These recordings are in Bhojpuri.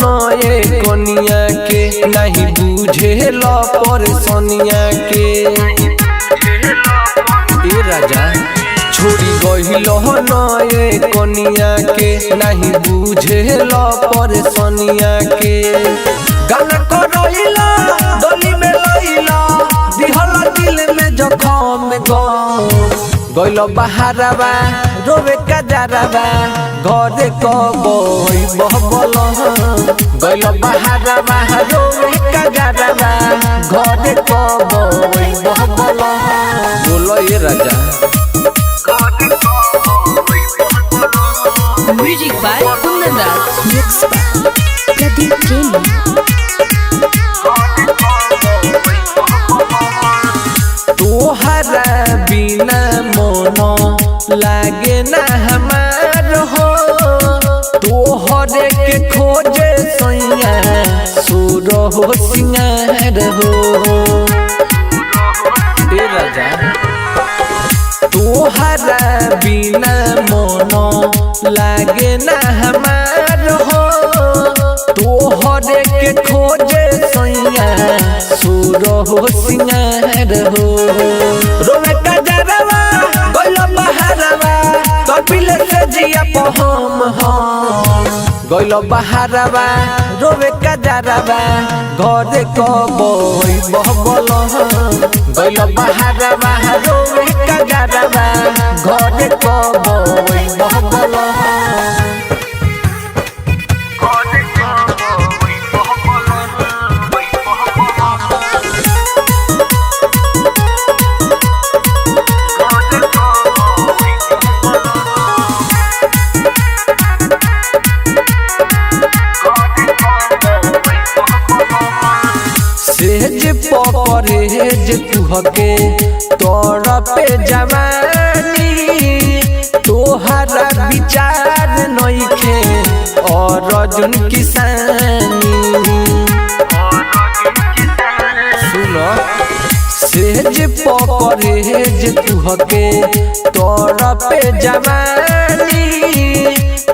नए कनिया के नहीं बुझे लो परेशानिया के ए राजा छोड़ी गइलो नए कनिया के नहीं बुझे लो परेशानिया के गाना करइला डोली में लइला दिहला दिल में जखम गइलो बहारवा रोवे कजरवा घरे कबई बहबल गइलो बहारवा रोवे कजरवा घरे कबई बहबल बोलो ये राजा music by Kundan Raj mix by Pradeep Premi. तोहरा बिना मन लागे ना हमार हो तोहरे के खोजे सैया सुर हो सिंगार हो ए राजा तोहरा बिना मन लागे ना हमार हो तोहरे के खोजे सैया सुर हो सिंगार हो रोवे कजरवा गइलो बहारवा कपिले से जिया पहम गइलो बहारवा रोवे कजरवा घरे कबई बहबल गइलो बहारवा रोवे कजरवा घरे कबई बहबल सेज पकड़ेज तुहके तोर पे जवानी तोहरा विचार नइखे और अर्जुन किसानी सुनो सेज पकड़ेज तुहके तोर पे जवानी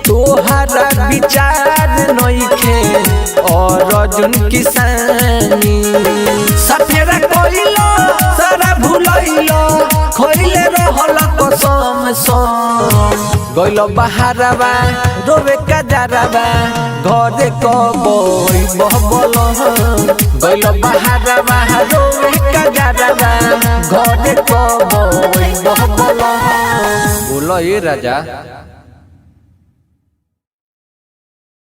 तोहरा विचार नइखे और अर्जुन किसानी सफेरा कइलो सारा भुलइलो खइले रहल कसम गइलो बहारवा रोवे कजरवा घरे कबई बहबल गइलो बहारवा रोवे कजरवा घरे कबई बहबल बोलो ये राजा।